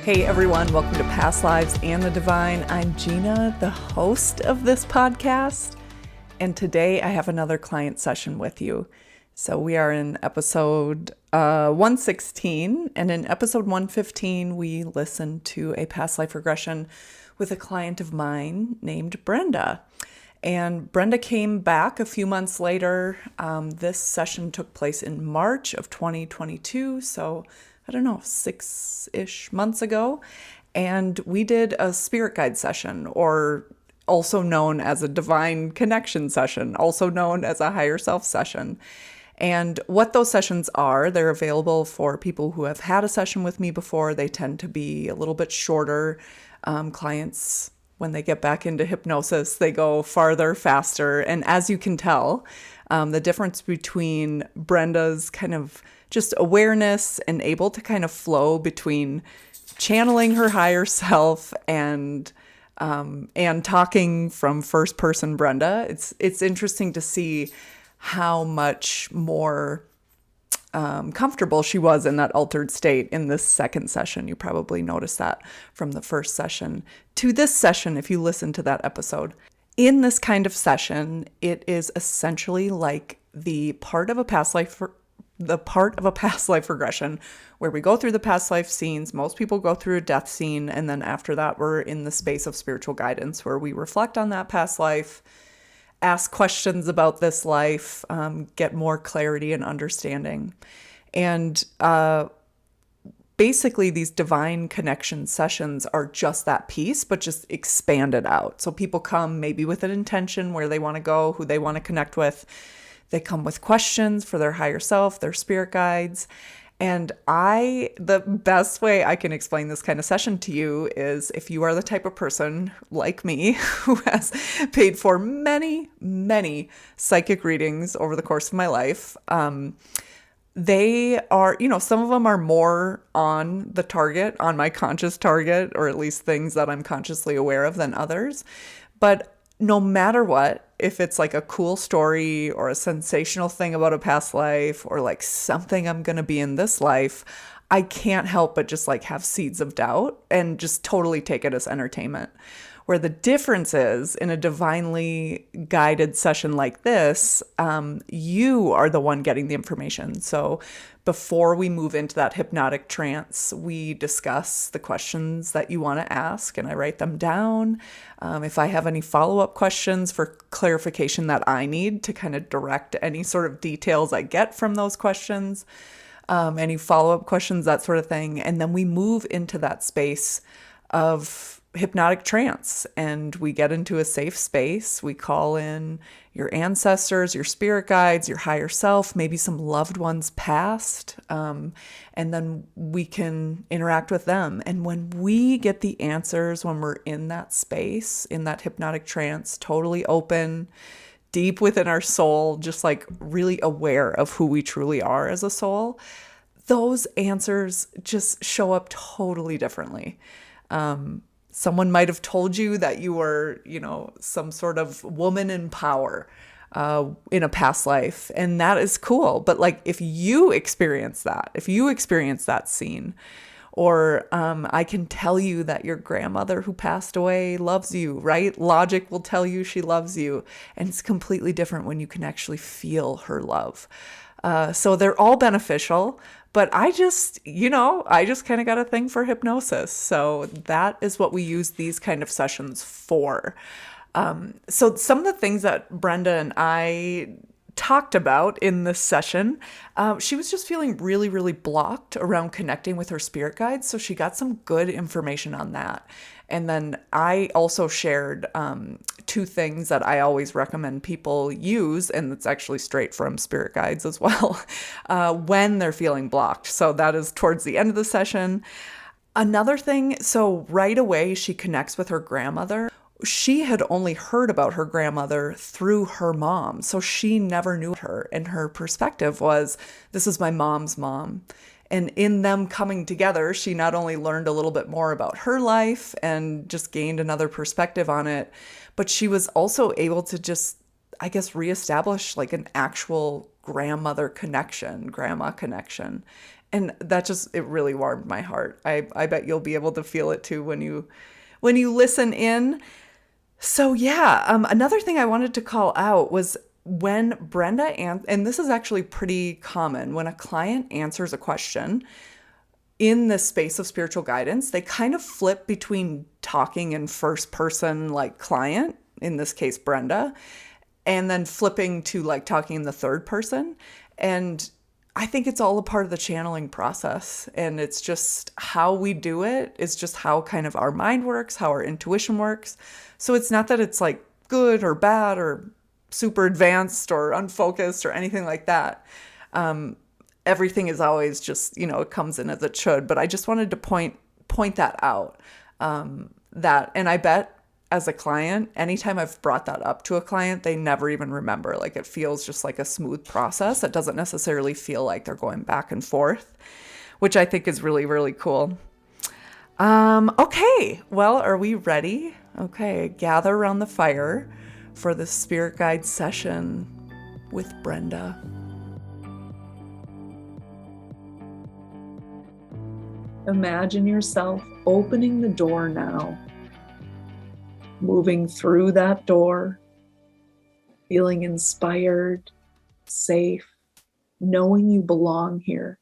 Hey everyone, welcome to Past Lives and the Divine. I'm Gina, the host of this podcast, and today I have another client session with you. So we are in episode 116, and in episode 115 we listened to a past life regression with a client of mine named Brenda. And Brenda came back a few months later. This session took place in March of 2022, so I don't know, 6-ish months ago. And we did a spirit guide session, or also known as a divine connection session, also known as a higher self session. And what those sessions are, they're available for people who have had a session with me before. They tend to be a little bit shorter. Clients, when they get back into hypnosis, they go farther, faster. And as you can tell, the difference between Brenda's kind of just awareness and able to kind of flow between channeling her higher self and talking from first person Brenda, it's interesting to see how much more comfortable she was in that altered state in this second session. You probably noticed that from the first session to this session if you listen to that episode. In this kind of session, it is essentially like the part of a past life regression where we go through the past life scenes. Most people go through a death scene, and then after that, we're in the space of spiritual guidance where we reflect on that past life, ask questions about this life, get more clarity and understanding. And basically, these divine connection sessions are just that piece, but just expanded out. So people come maybe with an intention where they want to go, who they want to connect with. They come with questions for their higher self, their spirit guides. And the best way I can explain this kind of session to you is if you are the type of person like me who has paid for many, many psychic readings over the course of my life. They are, some of them are more on the target, on my conscious target, or at least things that I'm consciously aware of than others. But no matter what, if it's like a cool story or a sensational thing about a past life or like something I'm going to be in this life, I can't help but just like have seeds of doubt and just totally take it as entertainment. Where the difference is in a divinely guided session like this, you are the one getting the information. So before we move into that hypnotic trance, we discuss the questions that you want to ask, and I write them down. If I have any follow-up questions for clarification that I need to kind of direct any sort of details I get from those questions, any follow-up questions, that sort of thing. And then we move into that space of hypnotic trance, and we get into a safe space. We call in your ancestors, your spirit guides, your higher self, maybe some loved ones past, and then we can interact with them. And when we get the answers, when we're in that space, in that hypnotic trance, totally open, deep within our soul, just like really aware of who we truly are as a soul, those answers just show up totally differently. Someone might have told you that you were, some sort of woman in power in a past life, and that is cool. But like, if you experience that scene, or I can tell you that your grandmother who passed away loves you, right? Logic will tell you she loves you, and it's completely different when you can actually feel her love. So they're all beneficial. But I just kind of got a thing for hypnosis. So that is what we use these kind of sessions for. So some of the things that Brenda and I talked about in this session, she was just feeling really, really blocked around connecting with her spirit guides. So she got some good information on that. And then I also shared 2 things that I always recommend people use, and it's actually straight from spirit guides as well, when they're feeling blocked. So that is towards the end of the session. Another thing, so right away she connects with her grandmother. She had only heard about her grandmother through her mom, so she never knew her. And her perspective was, this is my mom's mom. And in them coming together, she not only learned a little bit more about her life and just gained another perspective on it, but she was also able to just, I guess, reestablish like an actual grandma connection. And that just, it really warmed my heart. I bet you'll be able to feel it too when you listen in. So yeah, another thing I wanted to call out was when Brenda and this is actually pretty common when a client answers a question in the space of spiritual guidance, they kind of flip between talking in first person, like client, in this case Brenda, and then flipping to like talking in the third person. And I think it's all a part of the channeling process. And it's just how we do it is just how kind of our mind works, how our intuition works. So it's not that it's like good or bad or super advanced or unfocused or anything like that. Everything is always just, it comes in as it should. But I just wanted to point that out. That, and I bet as a client, anytime I've brought that up to a client, they never even remember. Like it feels just like a smooth process. It doesn't necessarily feel like they're going back and forth, which I think is really, really cool. Okay, well, are we ready? Okay, gather around the fire for the spirit guide session with Brenda. Imagine yourself opening the door now, moving through that door, feeling inspired, safe, knowing you belong here.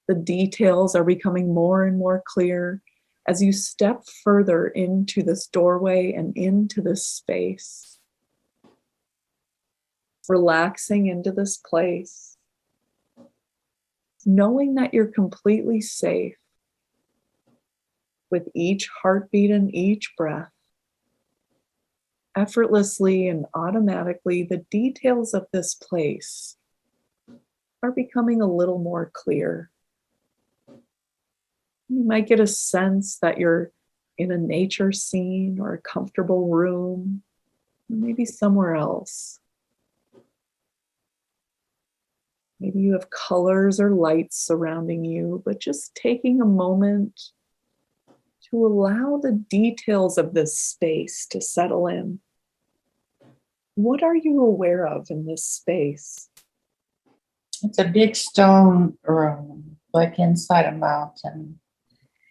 The details are becoming more and more clear as you step further into this doorway and into this space. Relaxing into this place, knowing that you're completely safe with each heartbeat and each breath. Effortlessly and automatically, the details of this place are becoming a little more clear. You might get a sense that you're in a nature scene or a comfortable room, maybe somewhere else. Maybe you have colors or lights surrounding you, but just taking a moment to allow the details of this space to settle in. What are you aware of in this space? It's a big stone room, like inside a mountain,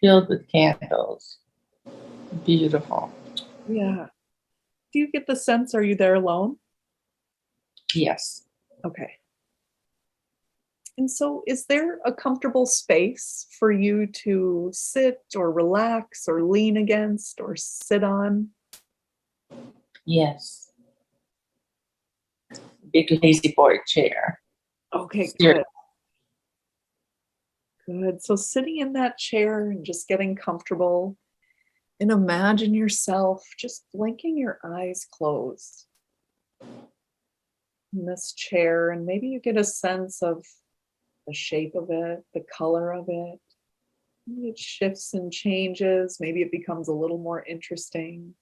filled with candles. Beautiful. Yeah. Do you get the sense, are you there alone? Yes. Okay. And so is there a comfortable space for you to sit or relax or lean against or sit on? Yes. Big lazy boy chair. Okay, Steer- good. Good. So sitting in that chair and just getting comfortable, and imagine yourself just blinking your eyes closed in this chair, and maybe you get a sense of the shape of it, the color of it. Maybe it shifts and changes. Maybe it becomes a little more interesting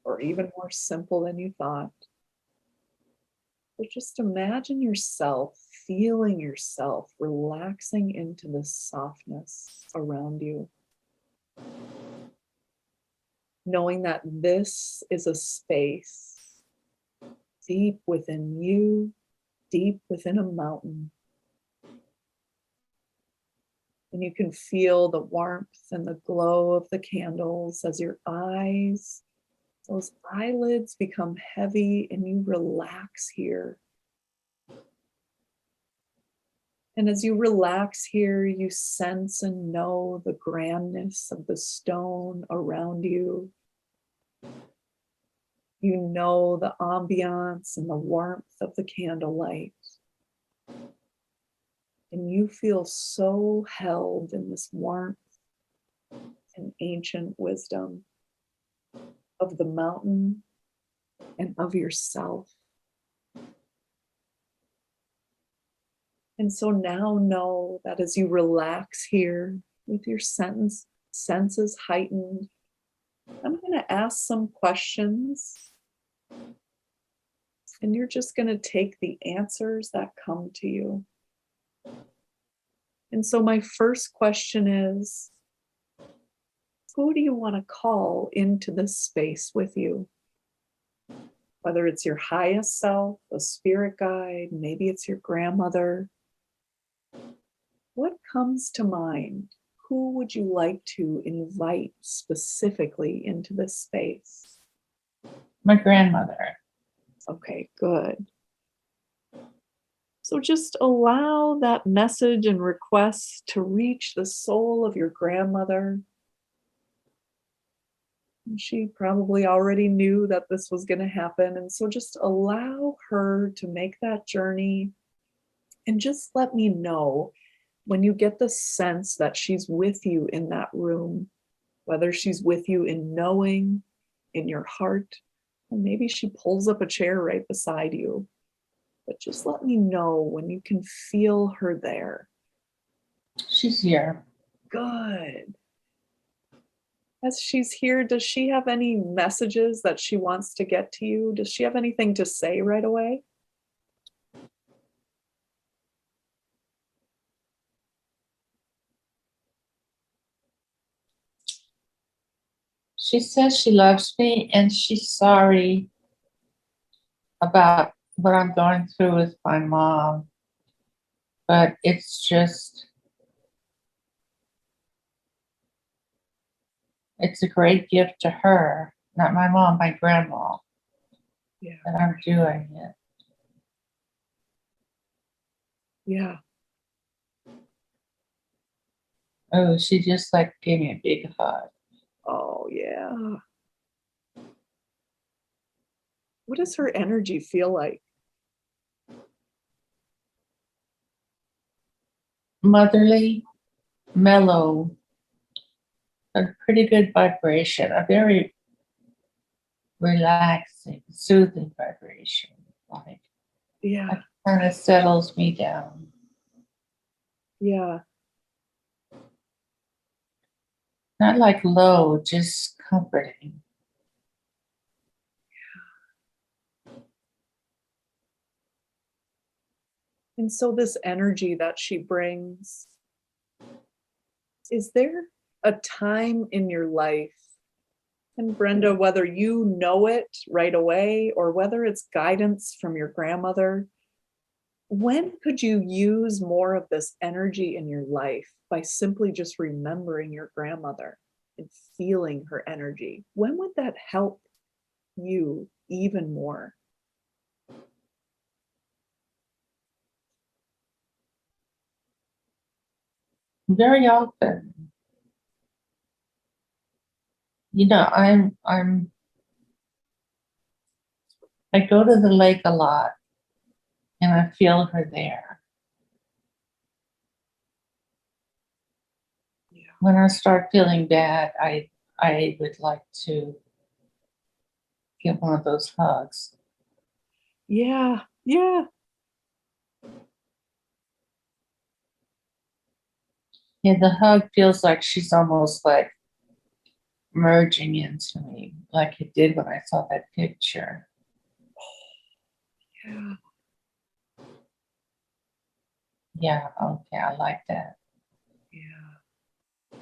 or even more simple than you thought. But just imagine yourself, feeling yourself relaxing into the softness around you. Knowing that this is a space deep within you, deep within a mountain. And you can feel the warmth and the glow of the candles as your eyes, those eyelids become heavy and you relax here. And as you relax here, you sense and know the grandness of the stone around you. You know the ambiance and the warmth of the candlelight. And you feel so held in this warmth and ancient wisdom of the mountain and of yourself. And so now know that as you relax here with your senses heightened, I'm going to ask some questions. And you're just going to take the answers that come to you. And so my first question is, who do you want to call into this space with you? Whether it's your highest self, a spirit guide, maybe it's your grandmother, what comes to mind? Who would you like to invite specifically into this space? My grandmother. Okay, good. So just allow that message and request to reach the soul of your grandmother. She probably already knew that this was going to happen. And so just allow her to make that journey and just let me know when you get the sense that she's with you in that room, whether she's with you in knowing, in your heart, and maybe she pulls up a chair right beside you. But just let me know when you can feel her there. She's here. Good. As she's here, does she have any messages that she wants to get to you? Does she have anything to say right away? She says she loves me and she's sorry about what I'm going through with my mom. But it's a great gift to her, not my mom, my grandma, Yeah. that I'm doing it. Yeah. Oh, she just like gave me a big hug. Oh, yeah. What does her energy feel like? Motherly, mellow, a pretty good vibration, a very relaxing, soothing vibration. Like Yeah. it kind of settles me down. Yeah. Not like low, just comforting. And so, this energy that she brings, is there a time in your life? And Brenda, whether you know it right away or whether it's guidance from your grandmother, when could you use more of this energy in your life by simply just remembering your grandmother and feeling her energy? When would that help you even more? Very often, I go to the lake a lot and I feel her there. Yeah. When I start feeling bad, I would like to give one of those hugs. Yeah. Yeah. Yeah, the hug feels like she's almost like merging into me, like it did when I saw that picture. Yeah. Yeah, okay, I like that. Yeah.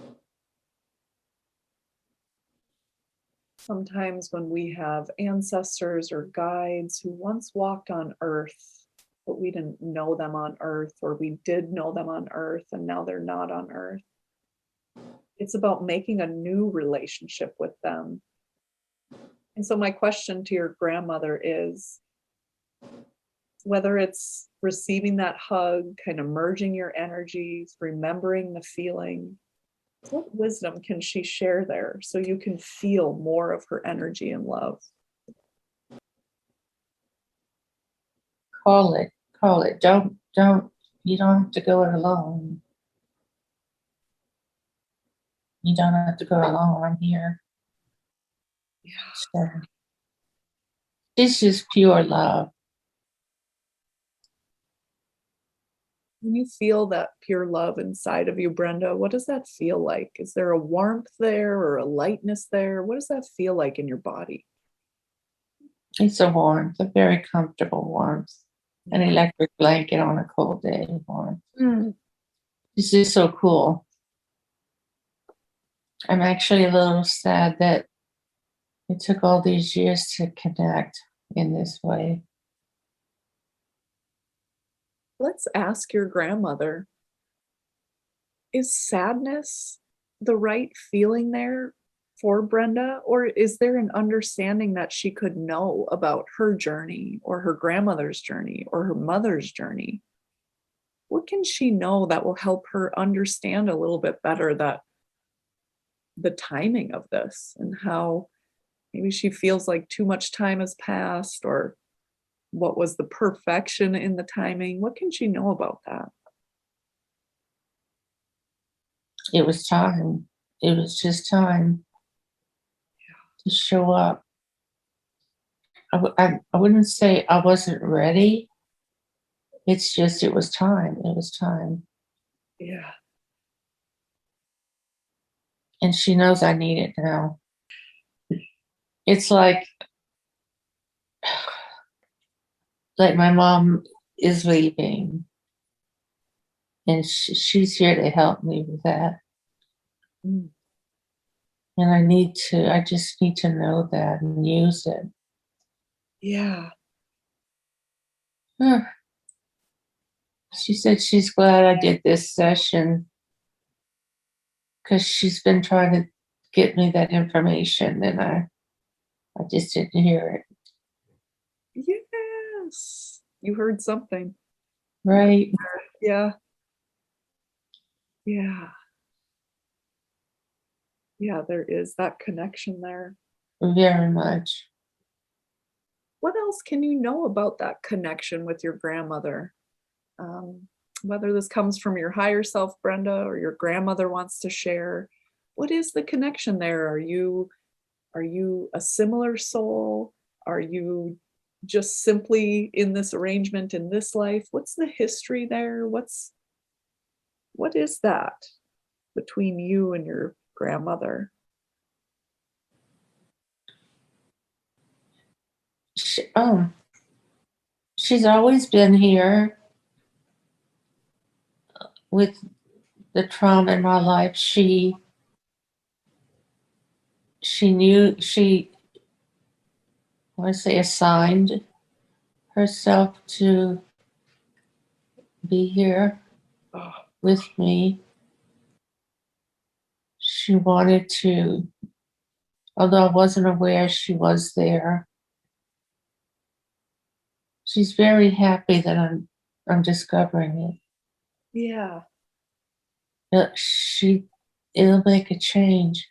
Sometimes when we have ancestors or guides who once walked on earth, but we didn't know them on earth, or we did know them on earth and now they're not on earth, it's about making a new relationship with them. And so, my question to your grandmother is whether it's receiving that hug, kind of merging your energies, remembering the feeling, what wisdom can she share there so you can feel more of her energy and love? Call it, call it. Don't, you don't have to go it alone. You don't have to go alone. I'm here. Yeah. So, it's just pure love. When you feel that pure love inside of you, Brenda, what does that feel like? Is there a warmth there or a lightness there? What does that feel like in your body? It's a warmth, a very comfortable warmth. An electric blanket on a cold day warmth. Mm. This is so cool. I'm actually a little sad that it took all these years to connect in this way. Let's ask your grandmother, is sadness the right feeling there for Brenda? Or is there an understanding that she could know about her journey or her grandmother's journey or her mother's journey? What can she know that will help her understand a little bit better that the timing of this and how maybe she feels like too much time has passed, or what was the perfection in the timing? What can she know about that? It was time. It was just time to show up. I wouldn't say I wasn't ready. It's just, it was time. It was time. Yeah. And she knows I need it now. It's like my mom is leaving, and she's here to help me with that. Mm. And I just need to know that and use it. Yeah. Huh. She said she's glad I did this session because she's been trying to get me that information, and I just didn't hear it. Yes. You heard something. Right. Yeah. Yeah. Yeah, there is that connection there. Very much. What else can you know about that connection with your grandmother? Um, Whether this comes from your higher self, Brenda, or your grandmother wants to share, what is the connection there? Are you a similar soul? Are you just simply in this arrangement in this life? What's the history there? What is that between you and your grandmother? She's always been here with the trauma in my life. She knew she, I want to say, assigned herself to be here Oh, with me. She wanted to, although I wasn't aware she was there. She's very happy that I'm discovering yeah, it. It'll make a change.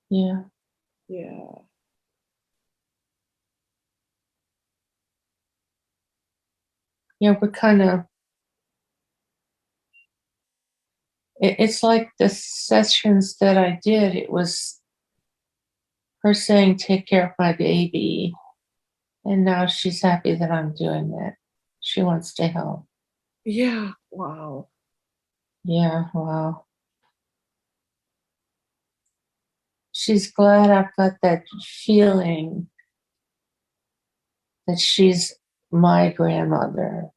Yeah. yeah, Yeah, we're kind of, it's like the sessions that I did, it was her saying, take care of my baby. And now she's happy that I'm doing that. She wants to help. yeah. Wow. Yeah, wow. She's glad I've got that feeling that she's my grandmother.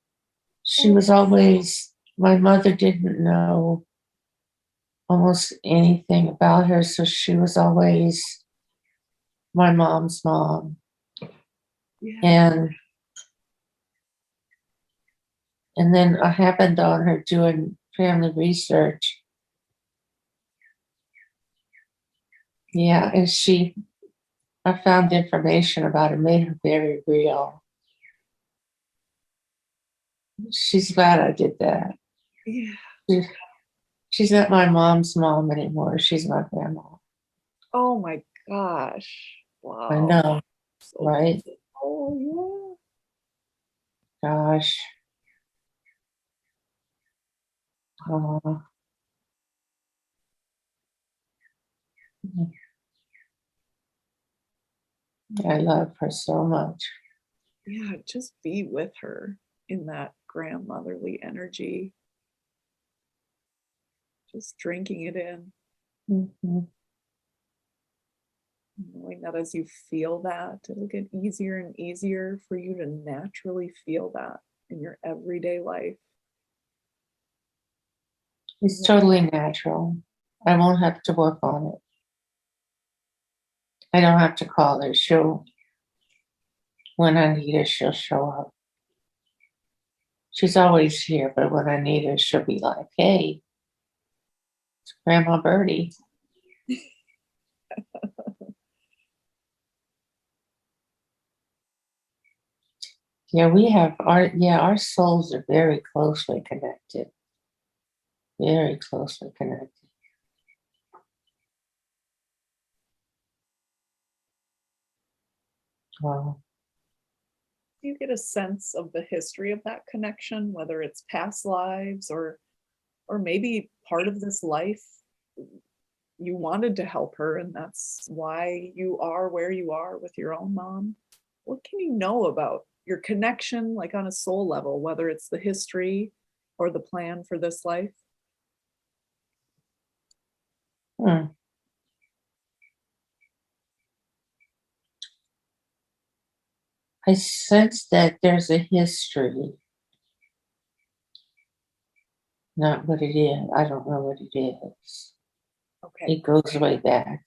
She was always, my mother didn't know almost anything about her, so she was always my mom's mom. Yeah, And then I happened on her doing family research. Yeah, and I found information about her, made her very real. She's glad I did that. yeah. She, she's not my mom's mom anymore. She's my grandma. Oh my gosh. I Wow. know, So right? oh Gosh. Oh, I love her so much. yeah. Yeah, just be with her in that grandmotherly energy, just drinking it in, Mhm. knowing that as you feel that, it'll get easier and easier for you to naturally feel that in your everyday life. It's totally natural. I won't have to work on it. I don't have to call her. When I need her, she'll show up. She's always here, but when I need her, she'll be like, hey, it's Grandma Birdie. Yeah, our souls are very closely connected. Very closely connected. Wow. Do you get a sense of the history of that connection, whether it's past lives or maybe part of this life you wanted to help her and that's why you are where you are with your own mom? What can you know about your connection, like on a soul level, whether it's the history or the plan for this life? Hmm. I sense that there's a history, not what it is. I don't know what it is. Okay. It goes way back.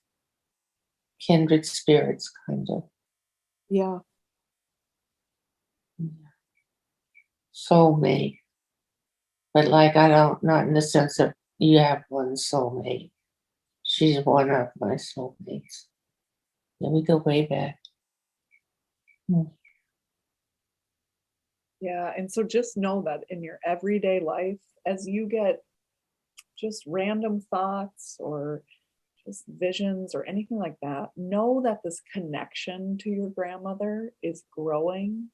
Kindred spirits, kind of. Yeah. Soulmate. But like, I don't, not in the sense of you have one soulmate. She's one of my soulmates. Yeah, we go way back. Hmm. Yeah. And so just know that in your everyday life, as you get just random thoughts or just visions or anything like that, know that this connection to your grandmother is growing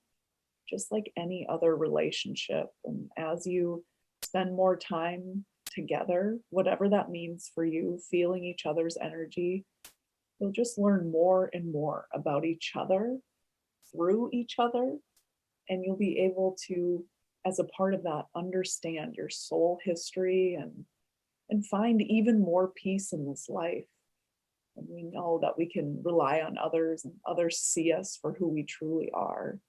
just like any other relationship. And as you spend more time together, whatever that means for you, feeling each other's energy, you'll just learn more and more about each other through each other. And you'll be able to, as a part of that, understand your soul history and find even more peace in this life. And we know that we can rely on others and others see us for who we truly are.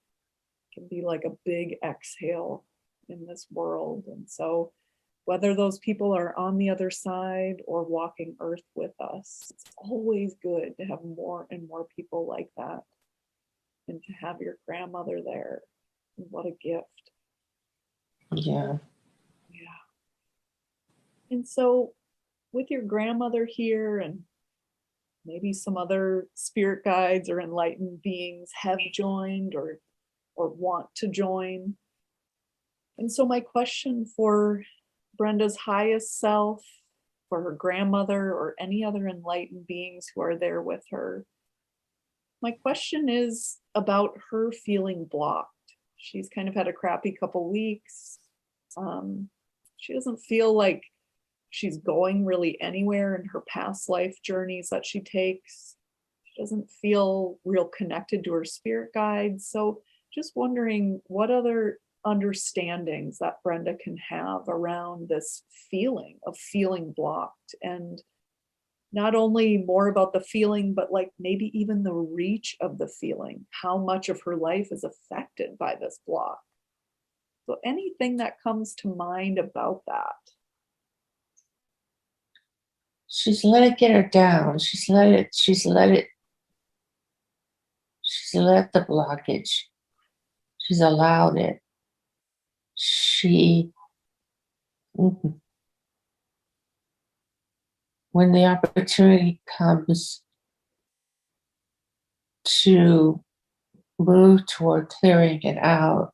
It can be like a big exhale in this world. And so whether those people are on the other side or walking earth with us, it's always good to have more and more people like that and to have your grandmother there. What a gift. Yeah. Yeah. And so with your grandmother here and maybe some other spirit guides or enlightened beings have joined or want to join. And so my question for Brenda's highest self, for her grandmother or any other enlightened beings who are there with her, my question is about her feeling blocked. She's kind of had a crappy couple weeks. Um, she doesn't feel like she's going really anywhere in her past life journeys that she takes. She doesn't feel real connected to her spirit guides. So just wondering what other understandings that Brenda can have around this feeling of feeling blocked, and not only more about the feeling, but like maybe even the reach of the feeling, how much of her life is affected by this block. So anything that comes to mind about that? She's let it get her down. She's let the blockage. She's allowed it. She, when the opportunity comes to move toward clearing it out,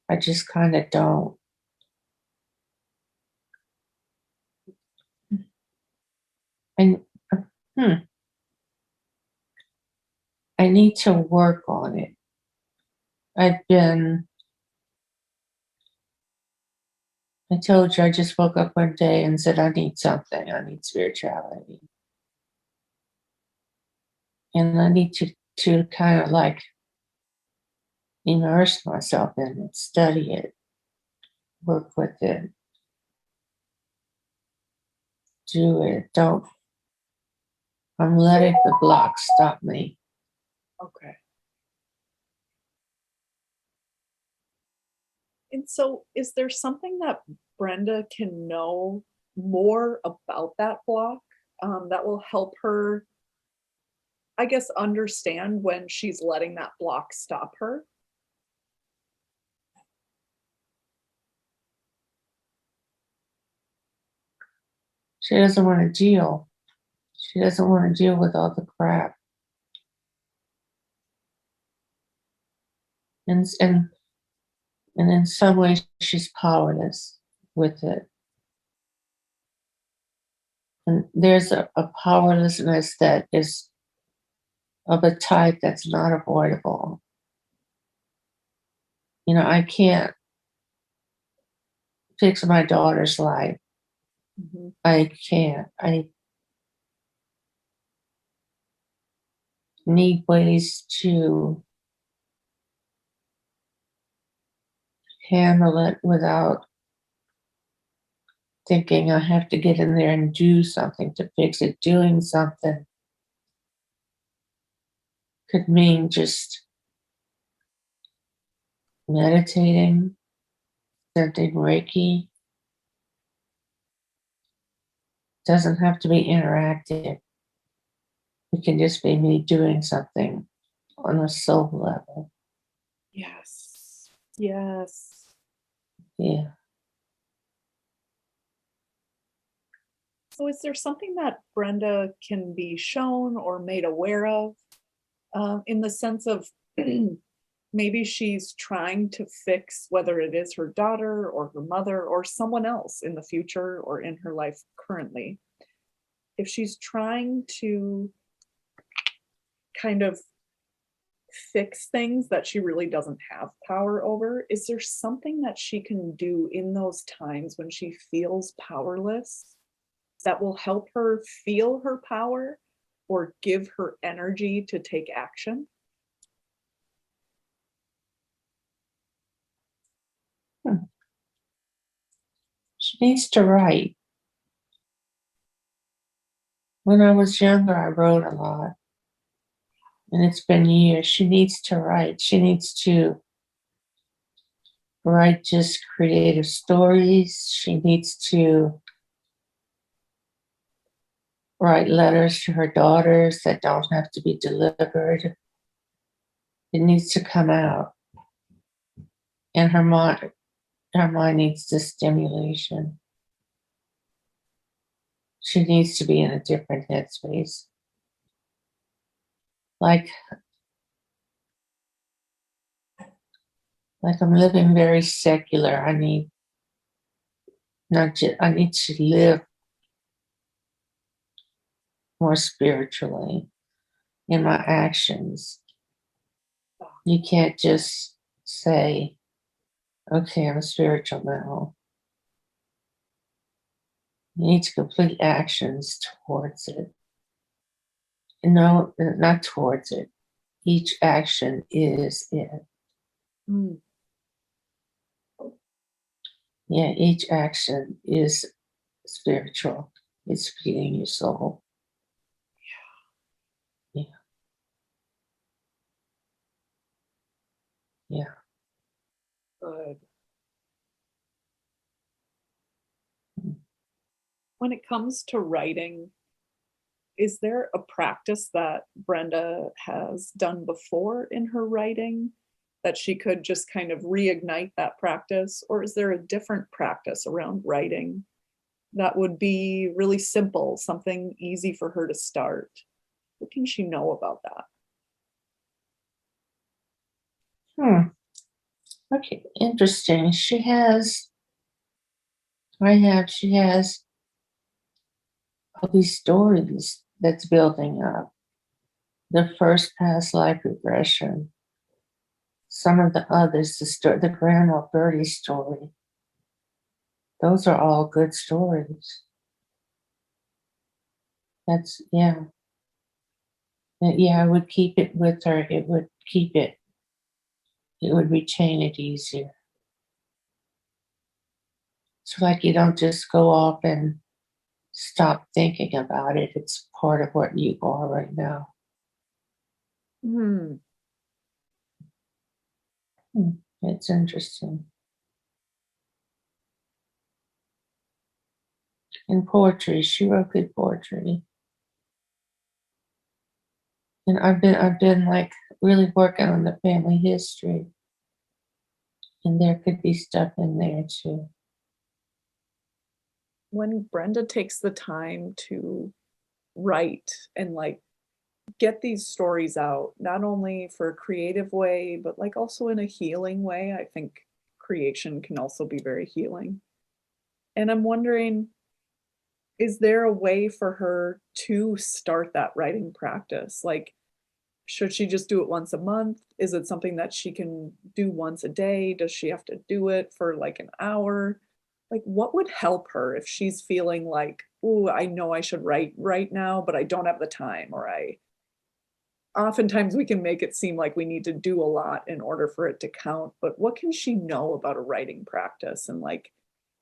I just kind of don't. And I need to work on it. I told you I just woke up one day and said, I need something. I need spirituality. And I need to kind of like immerse myself in it, study it, work with it, do it. I'm letting the block stop me. Okay. And so, is there something that Brenda can know more about that block that will help her, I guess, understand when she's letting that block stop her? She doesn't want to deal. She doesn't want to deal with all the crap. And in some ways, she's powerless with it. And there's a powerlessness that is of a type that's not avoidable. You know, I can't fix my daughter's life. I can't. I need ways to handle it without thinking I have to get in there and do something to fix it. Doing something could mean just meditating, sending Reiki. Doesn't have to be interactive. It can just be me doing something on a soul level. Yes. Yes. Yeah. So is there something that Brenda can be shown or made aware of, in the sense of maybe she's trying to fix whether it is her daughter or her mother or someone else in the future or in her life currently? If she's trying to kind of fix things that she really doesn't have power over, is there something that she can do in those times when she feels powerless that will help her feel her power or give her energy to take action? She needs to write. When I was younger, I wrote a lot. And it's been years. She needs to write. She needs to write just creative stories. She needs to write letters to her daughters that don't have to be delivered. It needs to come out. And her mind needs the stimulation. She needs to be in a different headspace. Like I'm living very secular. I need to live more spiritually in my actions. You can't just say, okay, I'm spiritual now. You need to complete actions towards it. No, not towards it. Each action is it. Mm. Yeah, each action is spiritual. It's feeding your soul. Yeah. Yeah. Good. When it comes to writing, is there a practice that Brenda has done before in her writing that she could just kind of reignite that practice? Or is there a different practice around writing that would be really simple, something easy for her to start? What can she know about that? Okay, interesting. She has all these stories that's building up. The first past life regression. Some of the others, the Grandma Birdie story. Those are all good stories. That's, yeah. Yeah, I would keep it with her. It would retain it easier. So, like, you don't just go off and stop thinking about it. It's part of what you are right now. Hmm. It's interesting. In poetry, she wrote good poetry. And I've been like really working on the family history. And there could be stuff in there too. when Brenda takes the time to write and like get these stories out, not only for a creative way, but like also in a healing way, I think creation can also be very healing. And I'm wondering, is there a way for her to start that writing practice? Like, should she just do it once a month? Is it something that she can do once a day? Does she have to do it for like an hour? Like, what would help her if she's feeling like, oh, I know I should write right now, but I don't have the time, or I oftentimes we can make it seem like we need to do a lot in order for it to count, but what can she know about a writing practice and like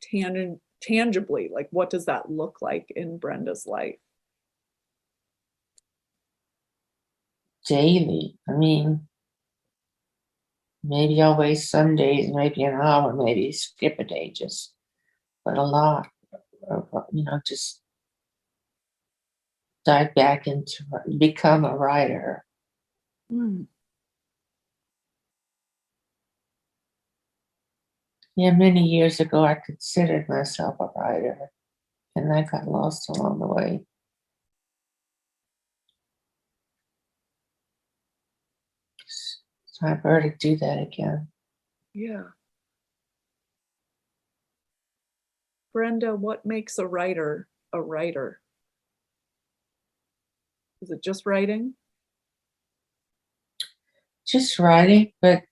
tangibly, like what does that look like in Brenda's life? Daily. I mean, maybe I'll waste some days, maybe an hour, maybe skip a day, just, but a lot of, just dive back into, become a writer. Mm. Yeah, many years ago, I considered myself a writer, and I got lost along the way. It's time for her to do that again. Yeah. Brenda, what makes a writer a writer? Is it just writing? Just writing, but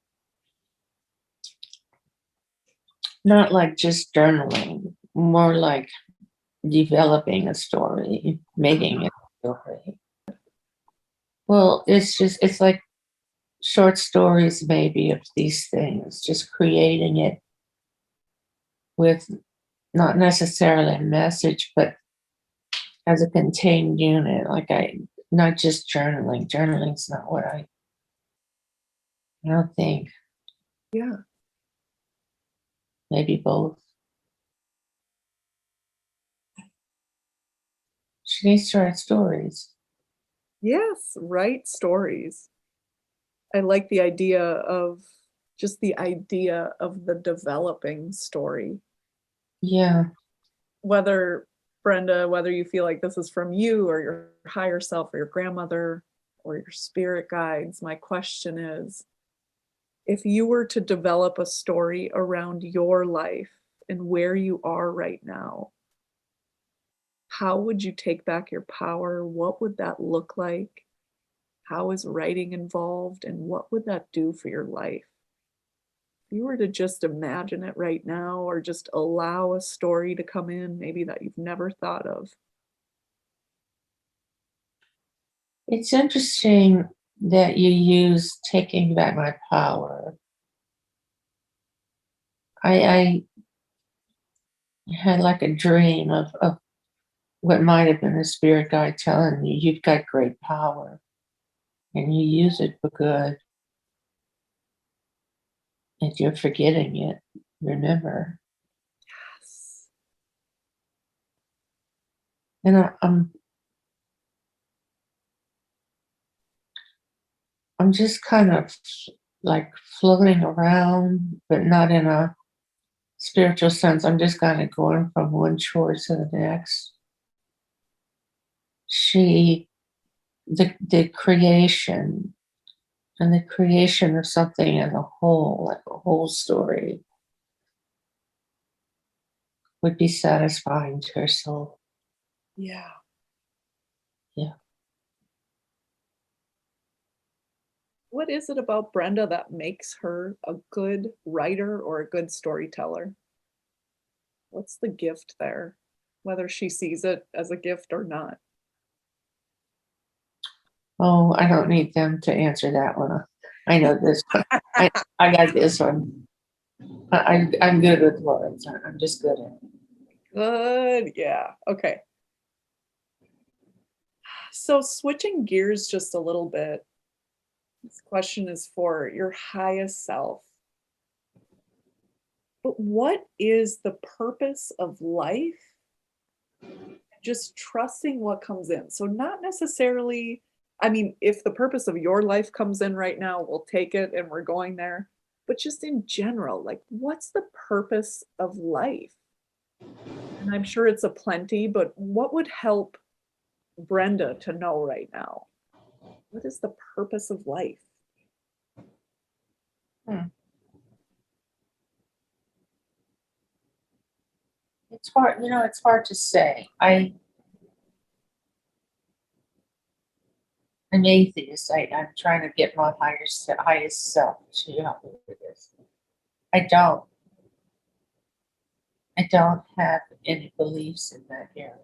not like just journaling, more like developing a story, making it a story. Well, it's like short stories, maybe, of these things, just creating it with not necessarily a message, but as a contained unit. Not just journaling. Journaling's not what I don't think. Yeah. Maybe both. She needs to write stories. Yes, write stories. I like the idea of just the idea of the developing story. Yeah. Whether, Brenda, whether you feel like this is from you or your higher self or your grandmother or your spirit guides, my question is, if you were to develop a story around your life and where you are right now, how would you take back your power? What would that look like? How is writing involved? And what would that do for your life? If you were to just imagine it right now or just allow a story to come in, maybe that you've never thought of. It's interesting that you use taking back my power. I had like a dream of what might have been a spirit guide telling me, you've got great power and you use it for good. If you're forgetting it, remember. Yes. And I'm just kind of like floating around, but not in a spiritual sense. I'm just kind of going from one chore to the next. She, the creation and the creation of something as a whole, like a whole story, would be satisfying to her soul. Yeah. Yeah. What is it about Brenda that makes her a good writer or a good storyteller? What's the gift there? Whether she sees it as a gift or not. Oh, I don't need them to answer that one. I know this one. I, I got this one. I'm good with words. I'm just good at it. Good. Yeah. Okay. So switching gears just a little bit, this question is for your highest self. But what is the purpose of life? Just trusting what comes in. So, not necessarily, I mean, if the purpose of your life comes in right now, we'll take it and we're going there. But just in general, like, what's the purpose of life? And I'm sure it's a plenty, but what would help Brenda to know right now? What is the purpose of life? Hmm. It's hard, it's hard to say. I'm atheist. I'm trying to get my highest self to help me with this. I don't. I don't have any beliefs in that area.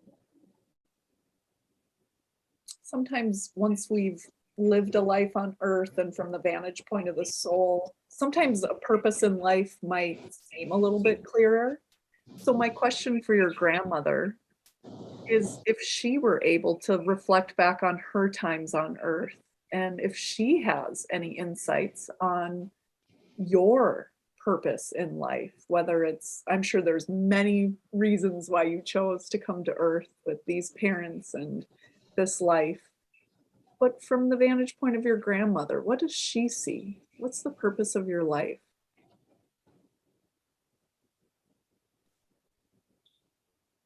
Sometimes once we've lived a life on earth and from the vantage point of the soul, sometimes a purpose in life might seem a little bit clearer. So my question for your grandmother is if she were able to reflect back on her times on earth and if she has any insights on your purpose in life, whether it's, I'm sure there's many reasons why you chose to come to earth with these parents and this life, but from the vantage point of your grandmother, what does she see? What's the purpose of your life?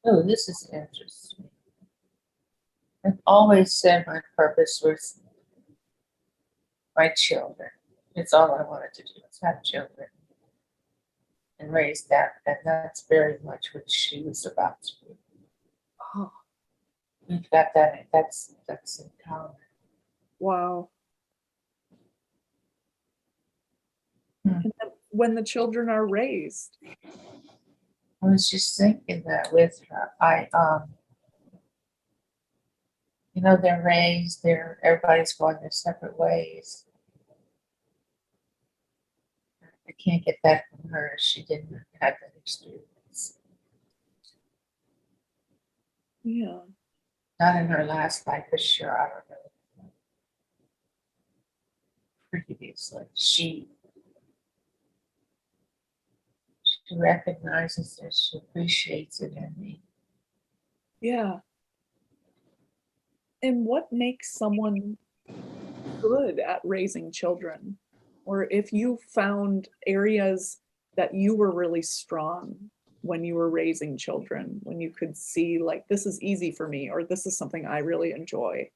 Oh, this is interesting. I've always said my purpose was my children. It's all I wanted to do was have children and raise them. And that's very much what she was about to do. Oh, We've got that. That's in common. wow. Hmm. And then when the children are raised, I was just thinking that with her. They're raised. Everybody's going their separate ways. I can't get that from her. She didn't have that experience. yeah, Not in her last life for sure. I don't know. Previously, she recognizes it. She appreciates it in me. yeah. And what makes someone good at raising children? Or if you found areas that you were really strong when you were raising children, when you could see, like, this is easy for me, or this is something I really enjoy,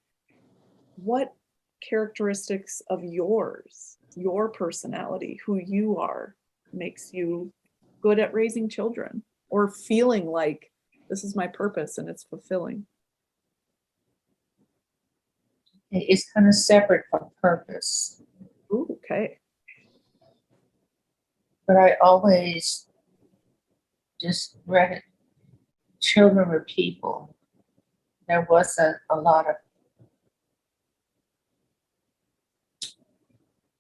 what characteristics of yours, your personality, who you are, makes you good at raising children or feeling like this is my purpose and it's fulfilling? It's kind of separate from purpose. Ooh, okay. But I always just read children were people. There wasn't a lot of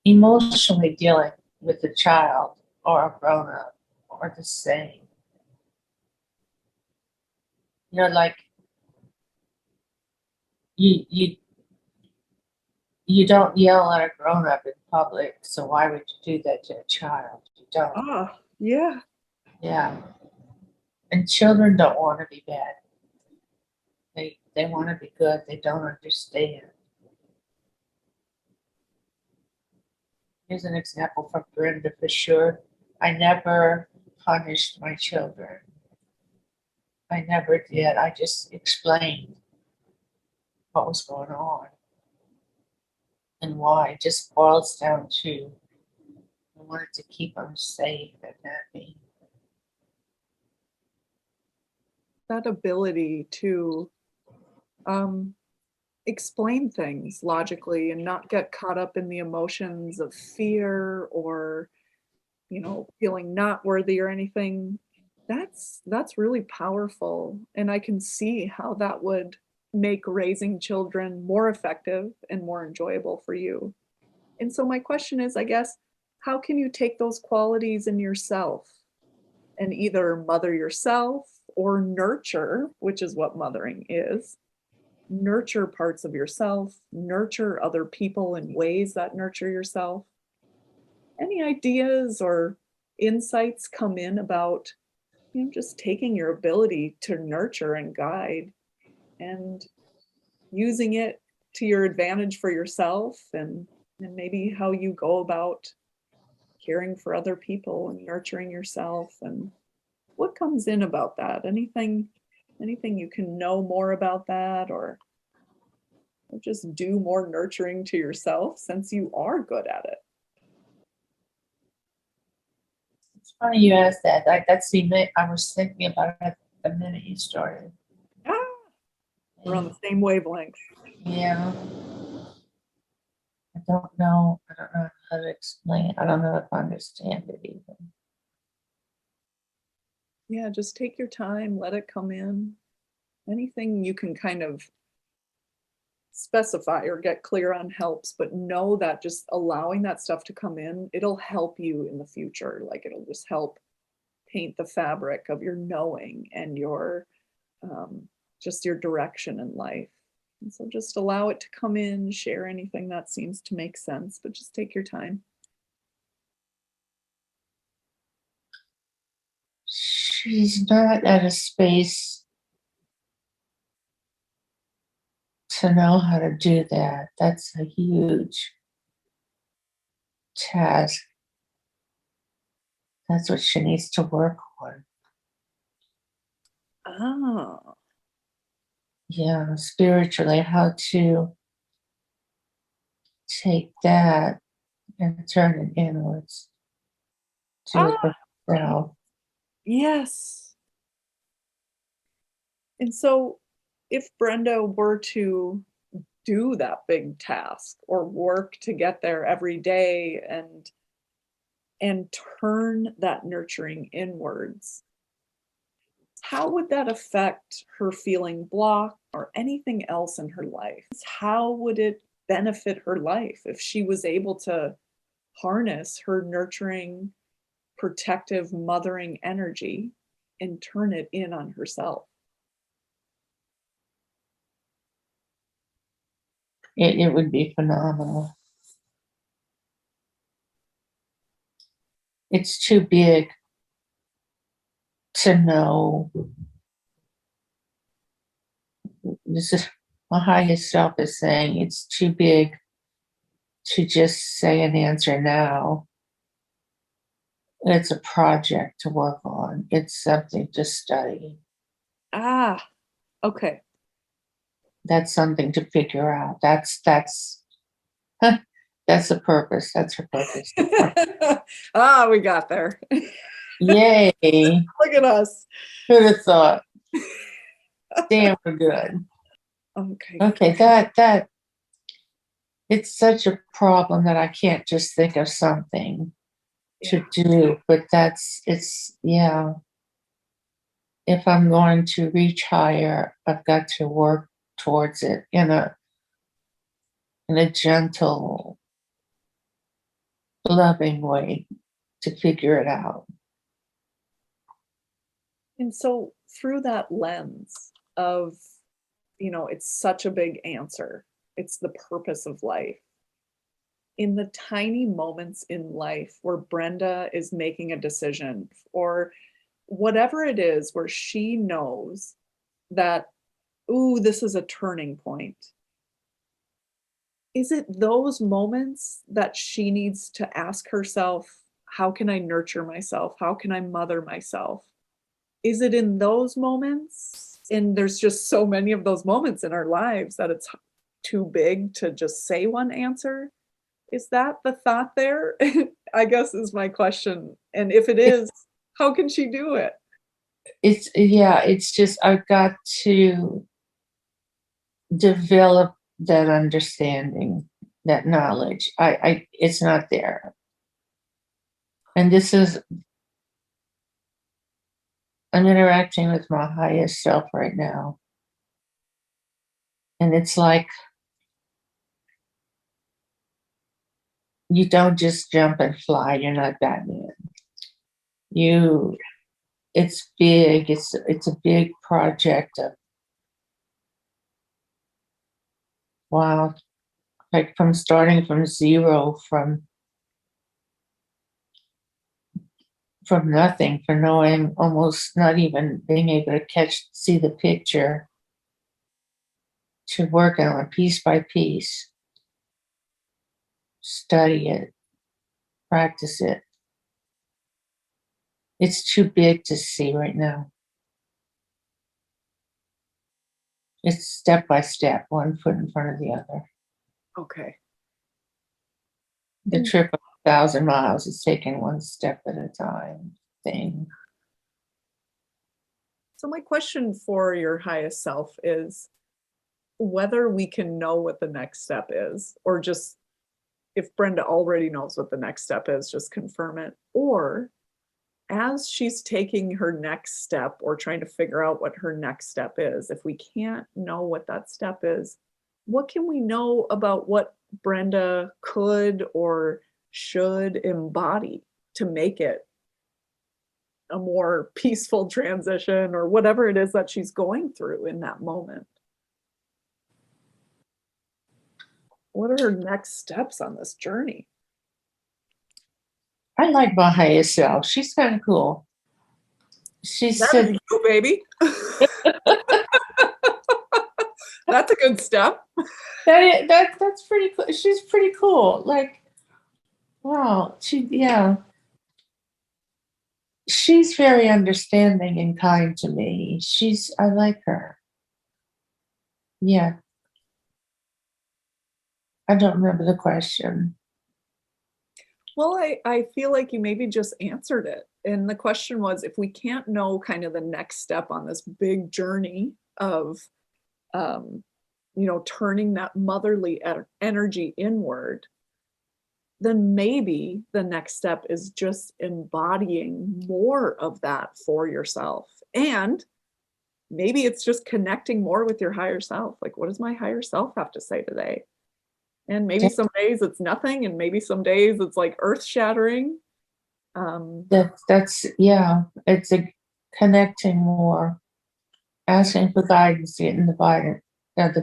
emotionally dealing with a child or a grown up or the same. Like you you don't yell at a grown up in public, so why would you do that to a child? You don't. Ah, yeah. Yeah. And children don't want to be bad. They want to be good. They don't understand. Here's an example from Brenda for sure. I never punished my children. I never did. I just explained what was going on and why. It just boils down to I wanted to keep them safe and happy. That ability to um, explain things logically and not get caught up in the emotions of fear or feeling not worthy or anything, that's really powerful, and I can see how that would make raising children more effective and more enjoyable for you. And so my question is, I guess, how can you take those qualities in yourself and either mother yourself or nurture, which is what mothering is, nurture parts of yourself, nurture other people in ways that nurture yourself? Any ideas or insights come in about, just taking your ability to nurture and guide and using it to your advantage for yourself and maybe how you go about caring for other people and nurturing yourself, and what comes in about that? Anything you can know more about that, or just do more nurturing to yourself since you are good at it? It's funny you asked that. I was thinking about it the minute you started. Ah, we're on the same wavelength. Yeah. I don't know. I don't know how to explain it. I don't know if I understand it even. Yeah, just take your time, let it come in. Anything you can kind of specify or get clear on helps, but know that just allowing that stuff to come in, it'll help you in the future. Like it'll just help paint the fabric of your knowing and your um, just your direction in life. And so just allow it to come in, share anything that seems to make sense, but just take your time. She's not at a space to know how to do that. That's a huge task. That's what she needs to work on. Ah, Yeah, spiritually, how to take that and turn it inwards to ah, herself. yes. And so if Brenda were to do that big task or work to get there every day and turn that nurturing inwards, how would that affect her feeling blocked or anything else in her life? How would it benefit her life if she was able to harness her nurturing, protective, mothering energy and turn it in on herself? It would be phenomenal. It's too big to know. This is my highest self is saying it's too big to just say an answer now. It's a project to work on. It's something to study. Ah, okay. That's something to figure out. That's that's the purpose. That's her purpose. Ah, we got there. Yay. Look at us. Who'd have thought? Damn, we're good. Okay. Okay, that it's such a problem that I can't just think of something Yeah. to do, but it's yeah. If I'm going to reach higher, I've got to work towards it in a gentle, loving way to figure it out. And so through that lens of, it's such a big answer. It's the purpose of life. In the tiny moments in life where Brenda is making a decision or whatever it is where she knows that, ooh, this is a turning point. Is it those moments that she needs to ask herself, how can I nurture myself? How can I mother myself? Is it in those moments? And there's just so many of those moments in our lives that it's too big to just say one answer. Is that the thought there? I guess is my question. And if it is, how can she do it? It's yeah, it's just I've got to develop that understanding, that knowledge. I it's not there. And this is I'm interacting with my highest self right now. And it's like you don't just jump and fly, you're not Batman. You it's big, it's a big project of wow, like from starting from zero, from nothing, for knowing almost not even being able to see the picture, to work on it piece by piece, study it, practice it. It's too big to see right now. It's step by step, one foot in front of the other. Okay. The And trip of 1,000 miles is taken one step at a time thing. so my question for your highest self is whether we can know what the next step is, or just if Brenda already knows what the next step is, just confirm it. Or as she's taking her next step or trying to figure out what her next step is, if we can't know what that step is, what can we know about what Brenda could or should embody to make it a more peaceful transition or whatever it is that she's going through in that moment? What are her next steps on this journey? I like my highest self. She's kind of cool. She That is said, you, baby. That's a good step. that's pretty cool. She's pretty cool. Like, wow, yeah. She's very understanding and kind to me. I like her. Yeah. I don't remember the question. Well, I feel like you maybe just answered it. And the question was if we can't know kind of the next step on this big journey of, um, turning that motherly energy inward, then maybe the next step is just embodying more of that for yourself. And maybe it's just connecting more with your higher self. Like, what does my higher self have to say today? And maybe some days it's nothing, and maybe some days it's like earth shattering. That's yeah. It's a connecting more, asking for guidance, getting the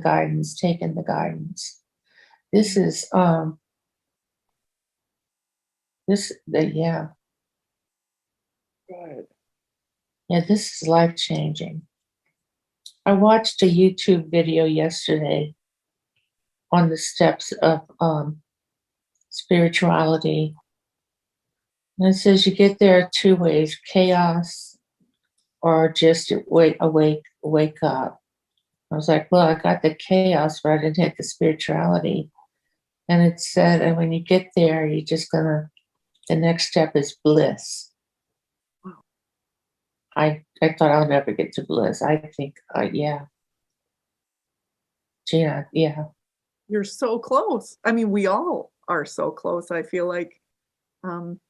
guidance, taking the guidance. This is yeah. Good. Yeah, this is life changing. I watched a YouTube video yesterday on the steps of spirituality. And it says you get there two ways: chaos or just wake up. I was like, well, I got the chaos, but I didn't hit the spirituality. And it said, and when you get there, you're just the next step is bliss. Wow. I thought I'll never get to bliss. I think, yeah. Gina, yeah. You're so close. I mean, we all are so close. I feel like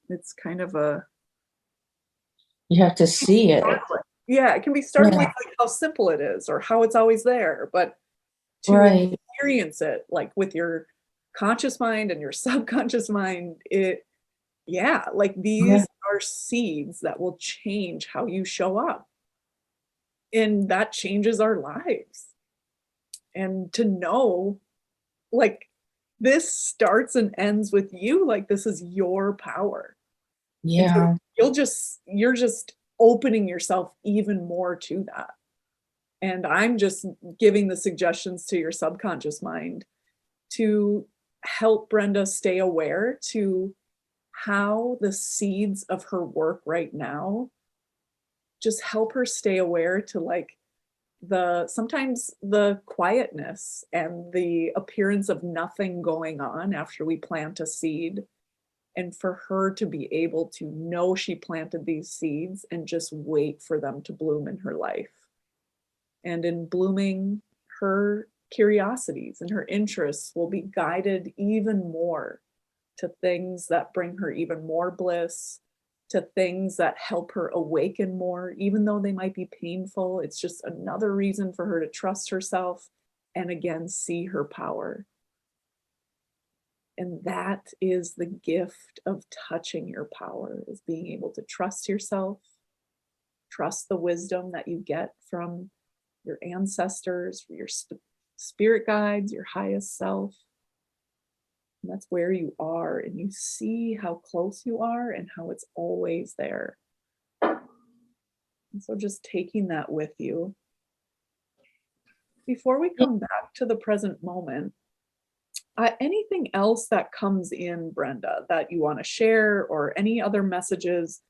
it's kind of a You have to see it. startling. Yeah, it can be startling Yeah, like how simple it is or how it's always there, but to right. experience it like with your conscious mind and your subconscious mind, yeah, like Yeah, these are seeds that will change how you show up. And that changes our lives. And to know, like, this starts and ends with you, like, this is your power. And so yeah, you're just opening yourself even more to that. And I'm just giving the suggestions to your subconscious mind to help Brenda stay aware to how the seeds of her work right now just help her stay aware to like the sometimes the quietness and the appearance of nothing going on after we plant a seed, and for her to be able to know she planted these seeds and just wait for them to bloom in her life. And in blooming, her curiosities and her interests will be guided even more to things that bring her even more bliss, to things that help her awaken more, even though they might be painful. It's just another reason for her to trust herself and again see her power. And that is the gift of touching your power, is being able to trust yourself, trust the wisdom that you get from your ancestors, your spirit guides, your highest self. And that's where you are, and you see how close you are and how it's always there. And so just taking that with you. Before we come back to the present moment, anything else that comes in, Brenda, that you want to share, or any other messages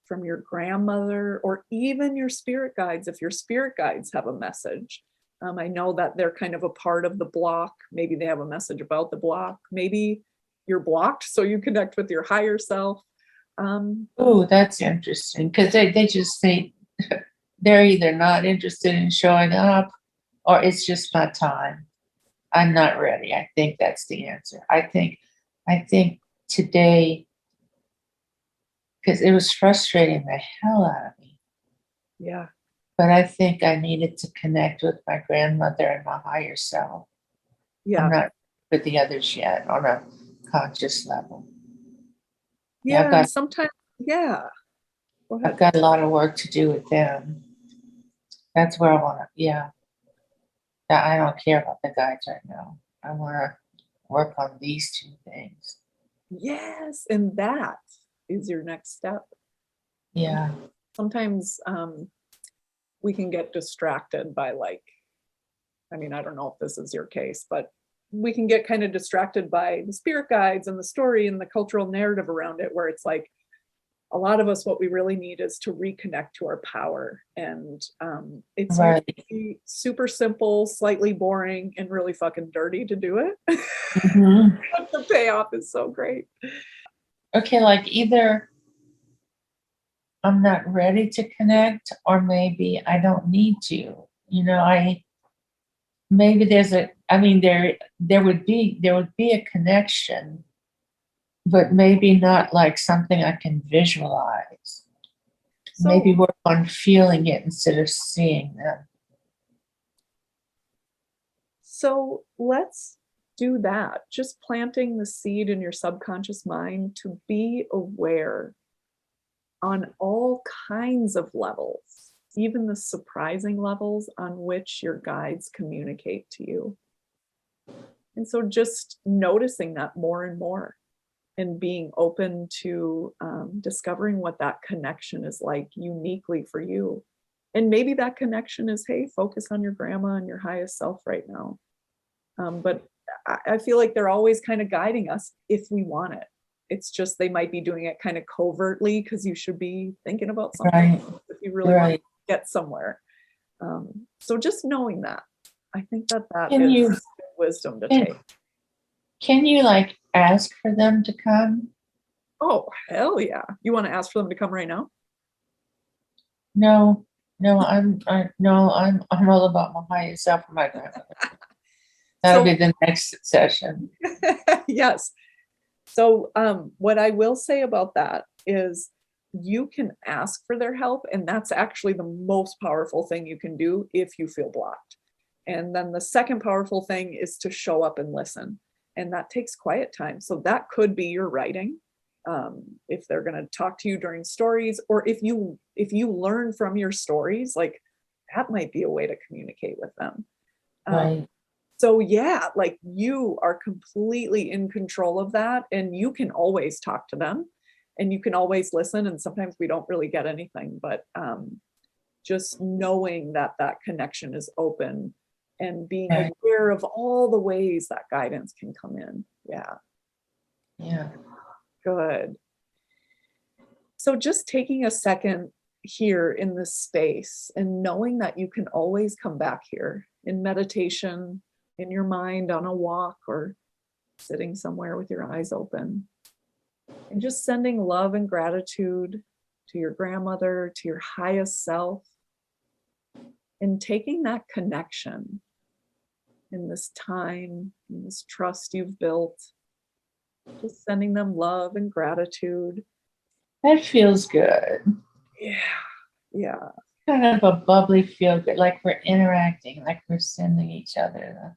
from your grandmother, or even your spirit guides, if your spirit guides have a message. I know that they're kind of a part of the block. Maybe they have a message about the block. Maybe you're blocked, so you connect with your higher self. Oh, that's interesting, because they just say they're either not interested in showing up or it's just not time. I'm not ready. I think that's the answer. I think today, because it was frustrating the hell out of me, Yeah. but I think I needed to connect with my grandmother and my higher self. I'm Yeah. not with the others yet on a conscious level. Yeah, Yeah. And sometimes, yeah. Go I've ahead. got a lot of work to do with them. That's where I want to, yeah. I don't care about the guides right now. I want to work on these two things. Yes. And that is your next step. Yeah. Sometimes we can get distracted by, like, I mean, I don't know if this is your case, but we can get kind of distracted by the spirit guides and the story and the cultural narrative around it, where it's like, a lot of us, what we really need is to reconnect to our power. And it's Right. usually super simple, slightly boring, and really fucking dirty to do it. Mhm. But the payoff is so great. Okay, like either I'm not ready to connect or maybe I don't need to. I maybe there's a I mean there would be a connection, but maybe not like something I can visualize. So, Maybe work on feeling it instead of seeing them. so let's do that. Just planting the seed in your subconscious mind to be aware on all kinds of levels, even the surprising levels on which your guides communicate to you. And so just noticing that more and more, and being open to discovering what that connection is like uniquely for you. And maybe that connection is, hey, focus on your grandma and your highest self right now. But I feel like they're always kind of guiding us if we want it. It's just they might be doing it kind of covertly, because you should be thinking about something Right. if you really want Right. to get somewhere. So just knowing that, I think that Can you is wisdom to can, take. can you like ask for them to come? Oh, hell yeah. You want to ask for them to come right now? No, no, I'm all about my higher self and my grandmother. That'll So, be the next session. yes. So, what I will say about that is you can ask for their help, and that's actually the most powerful thing you can do if you feel blocked. And then the second powerful thing is to show up and listen. And that takes quiet time. So that could be your writing. If they're going to talk to you during stories, or if you learn from your stories, like, that might be a way to communicate with them. Um, Right. so yeah, like, you are completely in control of that, and you can always talk to them, and you can always listen. And sometimes we don't really get anything, but just knowing that that connection is open and being Right. aware of all the ways that guidance can come in. Yeah, Yeah. good. So just taking a second here in this space and knowing that you can always come back here in meditation, in your mind, on a walk, or sitting somewhere with your eyes open, and just sending love and gratitude to your grandmother, to your highest self, and taking that connection in this time, in this trust you've built, just sending them love and gratitude. That feels good. Yeah, yeah. Kind of a bubbly feel good, like we're interacting, like we're sending each other.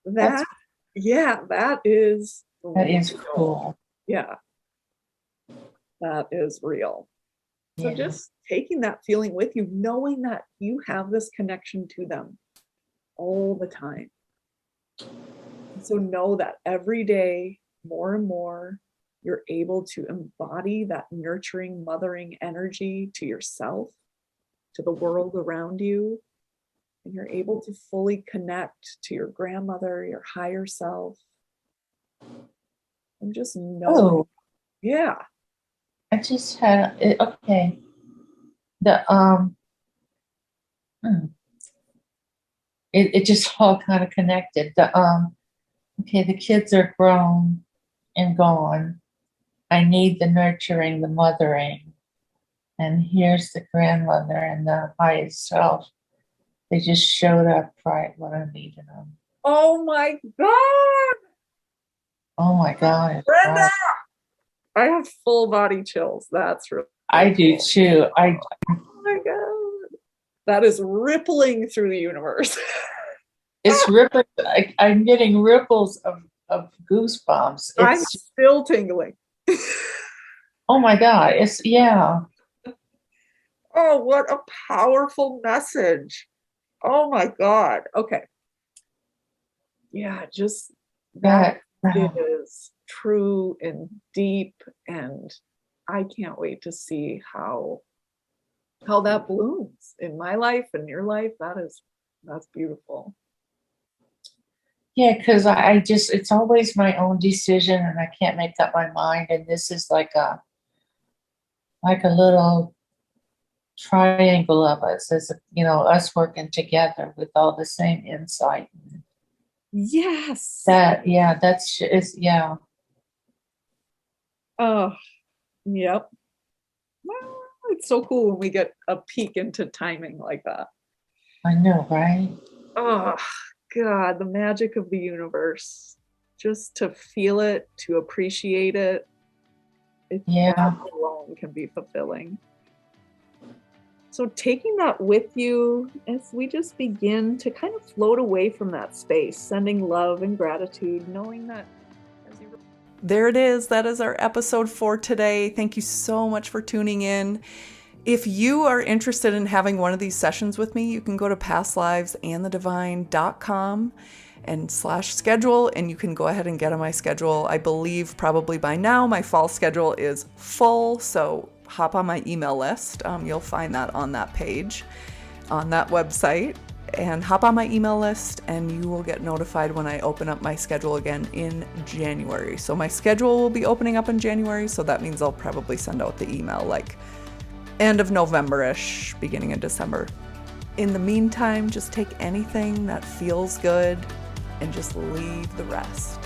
That's That, yeah, that is that is real. cool. Yeah, that is real. So Yeah. just taking that feeling with you, knowing that you have this connection to them all the time. So know that every day, more and more, you're able to embody that nurturing, mothering energy to yourself, to the world around you. And you're able to fully connect to your grandmother, your higher self, and just knowing, Oh, yeah, I just had it. Okay. The hmm, it just all kind of connected. Okay, the kids are grown and gone. I need the nurturing, the mothering. And here's the grandmother and the highest self. They just showed up right when I needed them. Oh my God, Oh my God. Brenda! I have full body chills. That's really I do cool. too. Oh my God. That is rippling through the universe. It's rippling. I'm getting ripples of goosebumps. I'm It's, still tingling. oh my God. It's, yeah. Oh, what a powerful message. Oh my God. Okay. Yeah, just that That, is true and deep, and I can't wait to see how that blooms in my life and your life. That's beautiful. yeah, because I just, it's always my own decision and I can't make up my mind. And this is like a little triangle of us as, us working together with all the same insight. Yes. That, yeah, that's, is, yeah, Oh, yep. Well, it's so cool when we get a peek into timing like that. I know, right? Oh, God, the magic of the universe. Just to feel it, to appreciate it, that Yeah. alone can be fulfilling. So, taking that with you as we just begin to kind of float away from that space, sending love and gratitude, knowing that as you. There it is. That is our episode for today. Thank you so much for tuning in. If you are interested in having one of these sessions with me, you can go to pastlivesandthedivine.com and /schedule, and you can go ahead and get on my schedule. I believe probably by now my fall schedule is full, so hop on my email list. You'll find that on that page, on that website, and hop on my email list and you will get notified when I open up my schedule again in January. So my schedule will be opening up in January, so that means I'll probably send out the email like end of November-ish, beginning of December. In the meantime, just take anything that feels good and just leave the rest.